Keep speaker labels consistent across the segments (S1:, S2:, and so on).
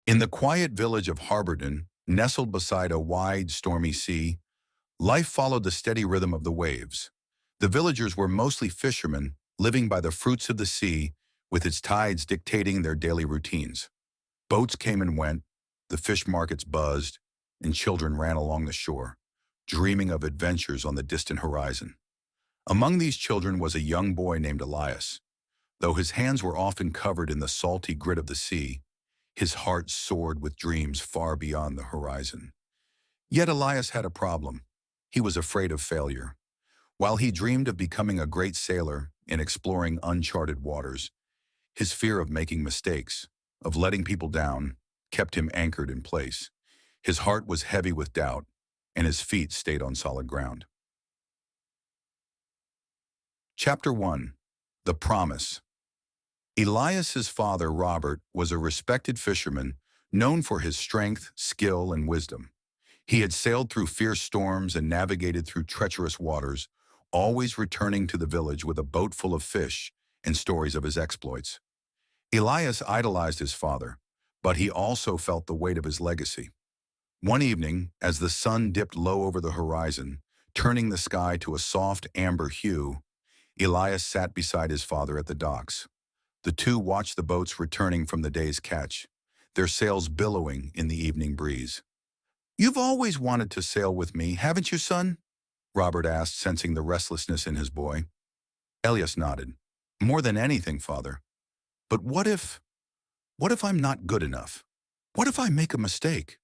S1: In the quiet village of Harborton, nestled beside a wide, stormy sea, life followed the steady rhythm of the waves. The villagers were mostly fishermen, living by the fruits of the sea, with its tides dictating their daily routines. Boats came and went, the fish markets buzzed, and children ran along the shore, dreaming of adventures on the distant horizon. Among these children was a young boy named Elias. Though his hands were often covered in the salty grit of the sea, his heart soared with dreams far beyond the horizon. Yet Elias had a problem. He was afraid of failure. While he dreamed of becoming a great sailor and exploring uncharted waters, his fear of making mistakes, of letting people down, kept him anchored in place. His heart was heavy with doubt, and his feet stayed on solid ground. Chapter 1. The Promise. Elias's father, Robert, was a respected fisherman, known for his strength, skill, and wisdom. He had sailed through fierce storms and navigated through treacherous waters, always returning to the village with a boat full of fish and stories of his exploits. Elias idolized his father, but he also felt the weight of his legacy. One evening, as the sun dipped low over the horizon, turning the sky to a soft amber hue, Elias sat beside his father at the docks. The two watched the boats returning from the day's catch, their sails billowing in the evening breeze. "You've always wanted to sail with me, haven't you, son?" Robert asked, sensing the restlessness in his boy. Elias nodded. "More than anything, father. But what if I'm not good enough? What if I make a mistake?"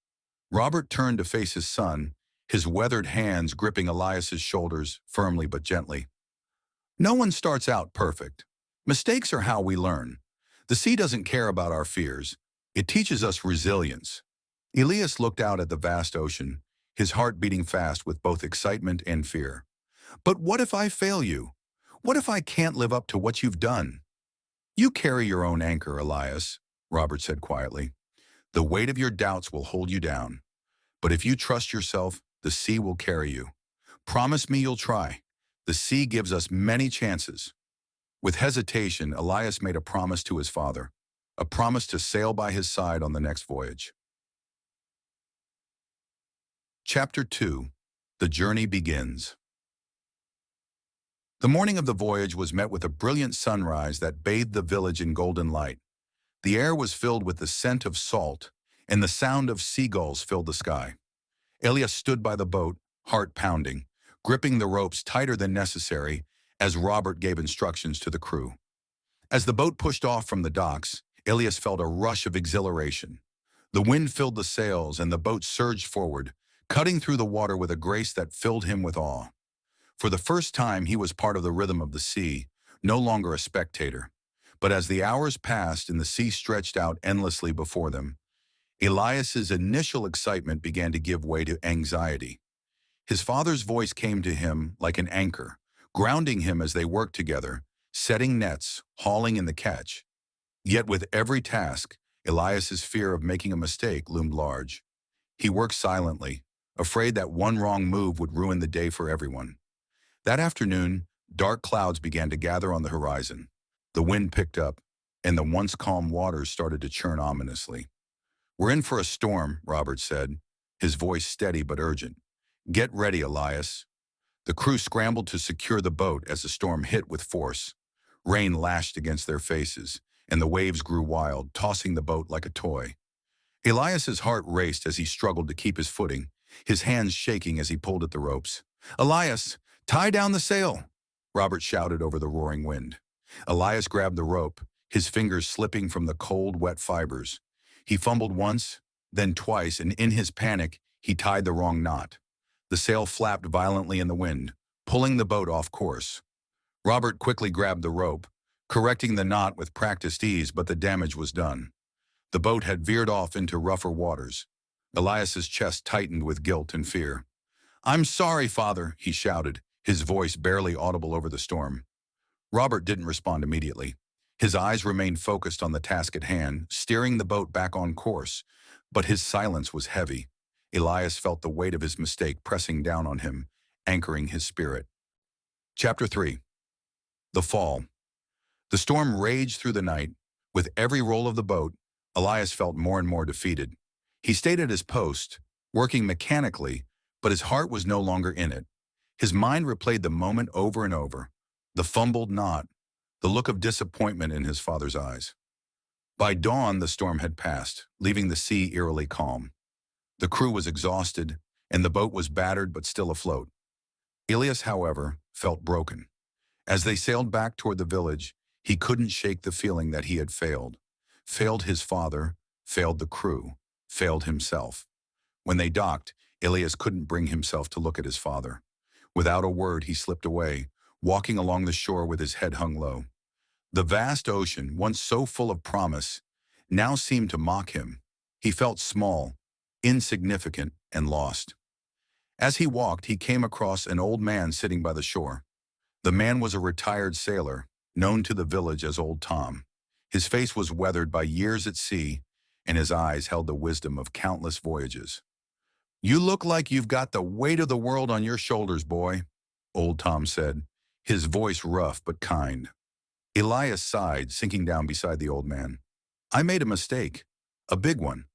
S1: Robert turned to face his son, his weathered hands gripping Elias's shoulders firmly but gently. "No one starts out perfect. Mistakes are how we learn. The sea doesn't care about our fears. It teaches us resilience." Elias looked out at the vast ocean, his heart beating fast with both excitement and fear. "But what if I fail you? What if I can't live up to what you've done?" "You carry your own anchor, Elias," Robert said quietly. "The weight of your doubts will hold you down. But if you trust yourself, the sea will carry you. Promise me you'll try. The sea gives us many chances." With hesitation, Elias made a promise to his father, a promise to sail by his side on the next voyage. Chapter 2. The Journey Begins. The morning of the voyage was met with a brilliant sunrise that bathed the village in golden light. The air was filled with the scent of salt, and the sound of seagulls filled the sky. Elias stood by the boat, heart pounding, gripping the ropes tighter than necessary as Robert gave instructions to the crew. As the boat pushed off from the docks, Elias felt a rush of exhilaration. The wind filled the sails and the boat surged forward, cutting through the water with a grace that filled him with awe. For the first time, he was part of the rhythm of the sea, no longer a spectator. But as the hours passed and the sea stretched out endlessly before them, Elias's initial excitement began to give way to anxiety. His father's voice came to him like an anchor, grounding him as they worked together, setting nets, hauling in the catch. Yet with every task, Elias's fear of making a mistake loomed large. He worked silently, afraid that one wrong move would ruin the day for everyone. That afternoon, dark clouds began to gather on the horizon. The wind picked up, and the once calm waters started to churn ominously. "We're in for a storm," Robert said, his voice steady but urgent. "Get ready, Elias." The crew scrambled to secure the boat as the storm hit with force. Rain lashed against their faces, and the waves grew wild, tossing the boat like a toy. Elias's heart raced as he struggled to keep his footing, his hands shaking as he pulled at the ropes. "Elias, tie down the sail!" Robert shouted over the roaring wind. Elias grabbed the rope, his fingers slipping from the cold, wet fibers. He fumbled once, then twice, and in his panic, he tied the wrong knot. The sail flapped violently in the wind, pulling the boat off course. Robert quickly grabbed the rope, correcting the knot with practiced ease, but the damage was done. The boat had veered off into rougher waters. Elias's chest tightened with guilt and fear. "I'm sorry, Father," he shouted, his voice barely audible over the storm. Robert didn't respond immediately. His eyes remained focused on the task at hand, steering the boat back on course, but his silence was heavy. Elias felt the weight of his mistake pressing down on him, anchoring his spirit. Chapter 3. The Fall. The storm raged through the night. With every roll of the boat, Elias felt more and more defeated. He stayed at his post, working mechanically, but his heart was no longer in it. His mind replayed the moment over and over, the fumbled knot, the look of disappointment in his father's eyes. By dawn, the storm had passed, leaving the sea eerily calm. The crew was exhausted, and the boat was battered but still afloat. Elias, however, felt broken. As they sailed back toward the village, he couldn't shake the feeling that he had failed. Failed his father, failed the crew, failed himself. When they docked, Elias couldn't bring himself to look at his father. Without a word, he slipped away, walking along the shore with his head hung low. The vast ocean, once so full of promise, now seemed to mock him. He felt small, insignificant, and lost. As he walked, he came across an old man sitting by the shore. The man was a retired sailor, known to the village as Old Tom. His face was weathered by years at sea, and his eyes held the wisdom of countless voyages. "You look like you've got the weight of the world on your shoulders, boy," Old Tom said, his voice rough but kind. Elias sighed, sinking down beside the old man. "I made a mistake, a big one.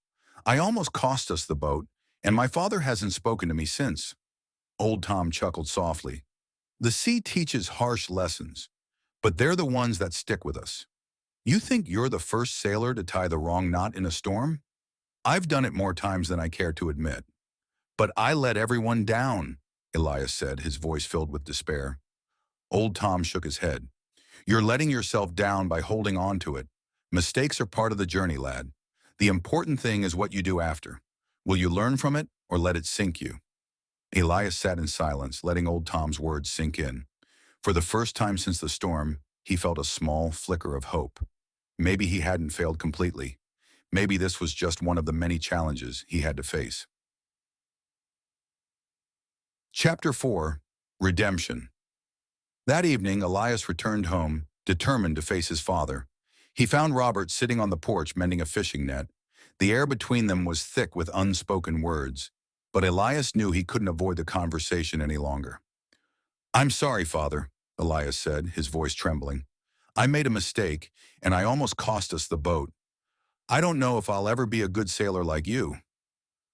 S1: I almost cost us the boat, and my father hasn't spoken to me since." Old Tom chuckled softly. "The sea teaches harsh lessons, but they're the ones that stick with us. You think you're the first sailor to tie the wrong knot in a storm? I've done it more times than I care to admit. But I let everyone down," Elias said, his voice filled with despair. Old Tom shook his head. "You're letting yourself down by holding on to it. Mistakes are part of the journey, lad. The important thing is what you do after. Will you learn from it or let it sink you?" Elias sat in silence, letting Old Tom's words sink in. For the first time since the storm, he felt a small flicker of hope. Maybe he hadn't failed completely. Maybe this was just one of the many challenges he had to face. Chapter 4. Redemption. That evening, Elias returned home, determined to face his father. He found Robert sitting on the porch mending a fishing net. The air between them was thick with unspoken words, but Elias knew he couldn't avoid the conversation any longer. "I'm sorry, Father," Elias said, his voice trembling. "I made a mistake, and I almost cost us the boat. I don't know if I'll ever be a good sailor like you."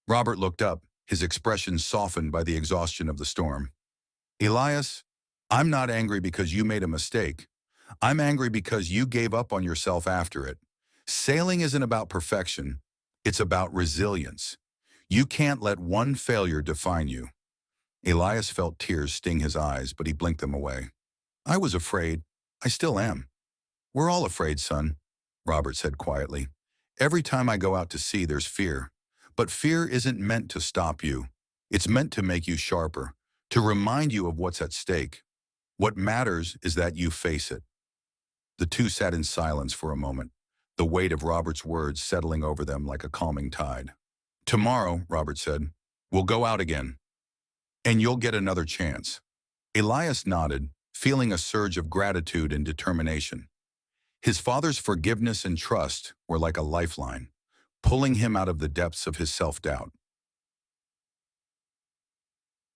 S1: Robert looked up, his expression softened by the exhaustion of the storm. "Elias, I'm not angry because you made a mistake. I'm angry because you gave up on yourself after it. Sailing isn't about perfection. It's about resilience. You can't let one failure define you." Elias felt tears sting his eyes, but he blinked them away. "I was afraid. I still am." "We're all afraid, son," Robert said quietly. "Every time I go out to sea, there's fear. But fear isn't meant to stop you. It's meant to make you sharper, to remind you of what's at stake. What matters is that you face it." The two sat in silence for a moment, the weight of Robert's words settling over them like a calming tide. "Tomorrow," Robert said, "we'll go out again, and you'll get another chance." Elias nodded, feeling a surge of gratitude and determination. His father's forgiveness and trust were like a lifeline, pulling him out of the depths of his self-doubt.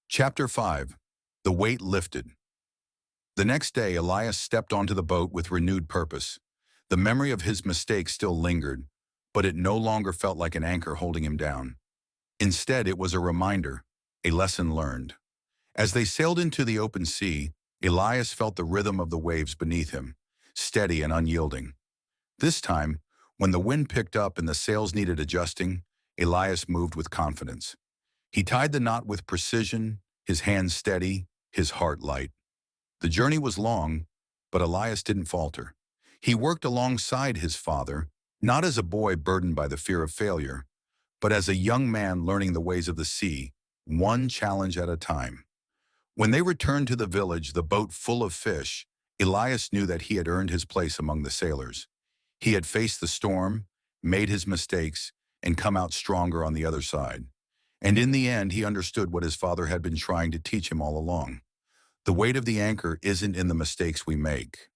S1: Chapter 5. The weight lifted. The next day, Elias stepped onto the boat with renewed purpose. The memory of his mistake still lingered, but it no longer felt like an anchor holding him down. Instead, it was a reminder, a lesson learned. As they sailed into the open sea, Elias felt the rhythm of the waves beneath him, steady and unyielding. This time, when the wind picked up and the sails needed adjusting, Elias moved with confidence. He tied the knot with precision, his hands steady, his heart light. The journey was long, but Elias didn't falter. He worked alongside his father, not as a boy burdened by the fear of failure, but as a young man learning the ways of the sea, one challenge at a time. When they returned to the village, the boat full of fish, Elias knew that he had earned his place among the sailors. He had faced the storm, made his mistakes, and come out stronger on the other side. And in the end, he understood what his father had been trying to teach him all along. The weight of the anchor isn't in the mistakes we make,